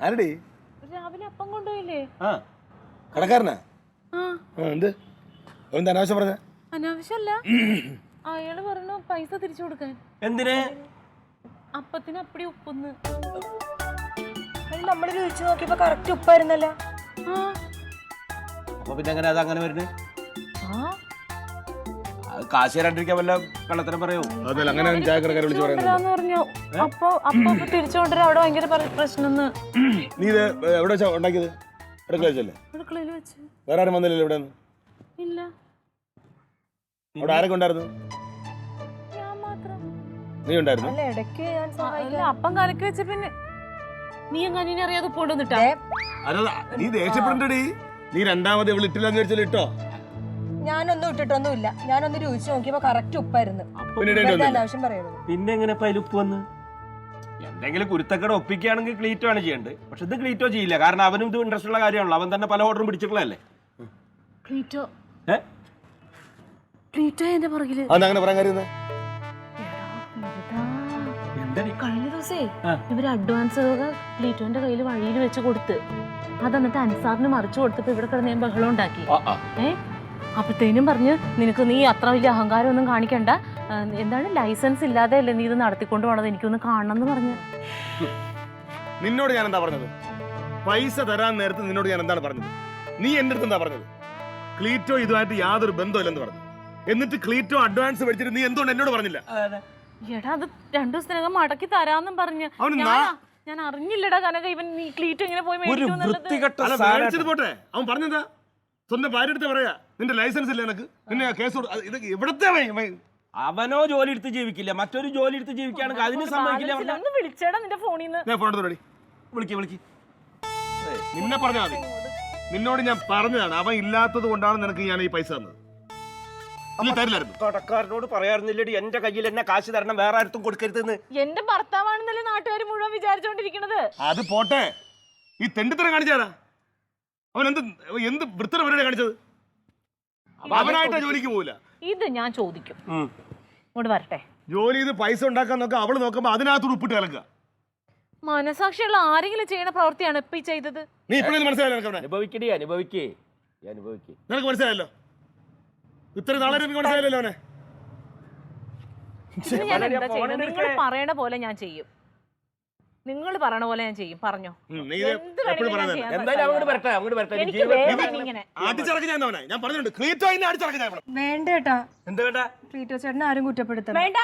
ആരടി? രാവിലെ അപ്പം കൊണ്ടുപോയില്ലേ? കടക്കാരനാ? എന്ത് അനാവശ്യം പറഞ്ഞ? അനാവശ്യമല്ല, അയാള് പറഞ്ഞു പൈസ തിരിച്ചു കൊടുക്കാൻ. എന്തിന്? അപ്പത്തിന് അപ്പടി ഉപ്പൊന്ന്. നമ്മള് ചോദിച്ചു നോക്കിയപ്പോ കറക്റ്റ് ഉപ്പായിരുന്നല്ലോ. അപ്പൊ പിന്നെ എങ്ങനെ അതങ്ങനെ വരുന്നത്? കാശ് തരാണ്ടിരിക്കാൻ വല്ല കള്ളത്തരം പറയൂ? അങ്ങനെ പറഞ്ഞു. അപ്പൊ തിരിച്ചുകൊണ്ടുവരാ. അവിടെ ഭയങ്കര പ്രശ്നം. നീ ഇത് എവിടെ വെച്ചാ ഉണ്ടാക്കിയത്? അടുക്കളയിൽ വെച്ച്. വേറെ ആരും വന്നില്ലല്ലോ ഇവിടെ? ഇല്ല. അവിടെ ആരൊക്കെ ഉണ്ടായിരുന്നു? ഞാൻ മാത്രം. നീ ഉണ്ടായിരുന്നു? അപ്പം കലക്കി വെച്ച പിന്നെ നീ എങ്ങനെ അറിയാതെ പോണ്ടിട്ടാ? നീ ദേഷ്യപ്പെടണ്ടടി. നീ രണ്ടാമത് ഇവിടെ ഇട്ടില്ലെന്ന് വിചാരിച്ചാലും ഇട്ടോ? ഞാനൊന്നും ഇട്ടിട്ടൊന്നുമില്ല. ഞാനൊന്ന് രുചിച്ച് നോക്കിയപ്പോ കറക്റ്റ് ഉപ്പായിരുന്നു. അനാവശ്യം പറയുന്നത്. പിന്നെ എങ്ങനെ ഉപ്പ് വന്ന്? എന്തെങ്കിലും കുരുത്തക്കേട് ഒപ്പിക്കുകയാണെങ്കിൽ ക്ലീറ്റോ ആണ് ചെയ്യേണ്ടത്. പക്ഷെ ഇത് ക്ലീറ്റോ ചെയ്യില്ല. കാരണം അവനും ഇത് ഇൻട്രസ്റ്റ് ഉള്ള കാര്യമാണല്ലോ. അവൻ തന്നെ പല ഓർഡറും പിടിച്ചിട്ടുള്ളതല്ലേ. ക്ലീറ്റോ എന്റെ പുറകില് അങ്ങനെ പറയാൻ കാര്യം കഴിഞ്ഞ ദിവസേ ഇവര് അഡ്വാൻസ് ക്ലീറ്റോന്റെ കയ്യിൽ വഴിയിൽ വെച്ച് കൊടുത്ത് അത് എന്നിട്ട് അൻസാറിന് മറിച്ചു കൊടുത്തപ്പോ ഇവിടെ കിടന്ന് ഞാൻ ബഹളം ഉണ്ടാക്കി. അപ്പത്തേനും പറഞ്ഞ് നിനക്ക് നീ അത്ര വലിയ അഹങ്കാരം ഒന്നും കാണിക്കണ്ട, എന്താണ് ലൈസൻസ് ഇല്ലാതെ അല്ലേ നീ ഇത് നടത്തിക്കൊണ്ട് പോണത്, എനിക്കൊന്ന് കാണണം എന്ന് പറഞ്ഞു. നിന്നോട് ഞാൻ എന്താ പറഞ്ഞത്? പൈസ തരാൻ നേരത്തെ നിന്നോട് ഞാൻ എന്താണ് പറഞ്ഞത്? നീ എന്റെ അടുത്ത് എന്താ പറഞ്ഞത്? ക്ലീറ്റോ ഇതുമായിട്ട് യാതൊരു ബന്ധമില്ലെന്ന് പറഞ്ഞു. എന്നിട്ട് ക്ലീറ്റോ അഡ്വാൻസ് മേടിച്ചിട്ട് നീ എന്തുകൊണ്ട് എന്നോട് പറഞ്ഞില്ല? എടാ അത് 2 ദിവസത്തിനകം മടക്കി തരാന്നും പറഞ്ഞ് ഞാൻ അറിഞ്ഞില്ലടാ കനക. ഇവൻ നീ ക്ലീറ്റോ ഇങ്ങനെ പോയി മേടിച്ചത് പോട്ടെ, അവൻ പറഞ്ഞതാ സ്വന്തം ഭാര്യ അടുത്ത് പറയാ നിന്റെ ലൈസൻസ് ഇല്ല എനിക്ക്, നിന്നെ കേസ് ഇവിടത്തെ അവനോ ജോലി എടുത്ത് ജീവിക്കില്ല, മറ്റൊരു ജോലി എടുത്ത് ജീവിക്കുകയാണെങ്കിൽ അതിന് സമ്മതിക്കില്ല. വിളിച്ചേടാ നിന്റെ ഫോണിൽ നിന്ന്. വിളിക്ക്. നിന്നെ പറഞ്ഞാൽ മതി. നിന്നോട് ഞാൻ പറഞ്ഞതാണ്, അവൻ ഇല്ലാത്തത് കൊണ്ടാണ് നിനക്ക് ഞാൻ ഈ പൈസ തന്നത്. കടക്കാരനോട് പറയാറുന്നില്ലടി എന്റെ കയ്യിൽ എന്നെ കാശ് തരണം, വേറെ ആർക്കും കൊടുക്കരുതെന്ന്. എന്റെ ഭർത്താവാണെന്നല്ലേ നാട്ടുകാർ മുഴുവൻ വിചാരിച്ചോണ്ടിരിക്കണത്. അത് പോട്ടെ, ഈ തെണ്ടിത്തരം കാണിച്ചാരാ? അവൻ എന്ത് വൃത്തിയുടെ കാണിച്ചത്? അവനായിട്ട് ജോലിക്ക് പോവില്ല. ഇത് ഞാൻ ചോദിക്കും, ഇങ്ങോട്ട് വരട്ടെ. ജോലി ചെയ്ത് പൈസ ഉണ്ടാക്കാൻ നോക്കുക, അവള് നോക്കുമ്പോ അതിനകത്തോട് ഉപ്പിട്ട് കലക്കുക. മനസാക്ഷിയുള്ള ആരെങ്കിലും ചെയ്യണ പ്രവൃത്തിയാണ് ഇപ്പൊ ഈ ചെയ്തത്. നീ ഇപ്പോഴും മനസ്സിലായല്ലോ? അനുഭവിക്കേ നിനക്ക് മനസ്സിലായല്ലോ? ഇത്ര നാളെ മനസ്സിലായല്ലോ അവനെ. നിങ്ങൾ പറയണ പോലെ ഞാൻ ചെയ്യും. നിങ്ങൾ പറയണ പോലെ ഞാൻ ചെയ്യും. പറഞ്ഞോ. വേണ്ടേട്ടാ, ക്ലീറ്റോ ചേട്ടനെ ആരും കുറ്റപ്പെടുത്തണം. വേണ്ട.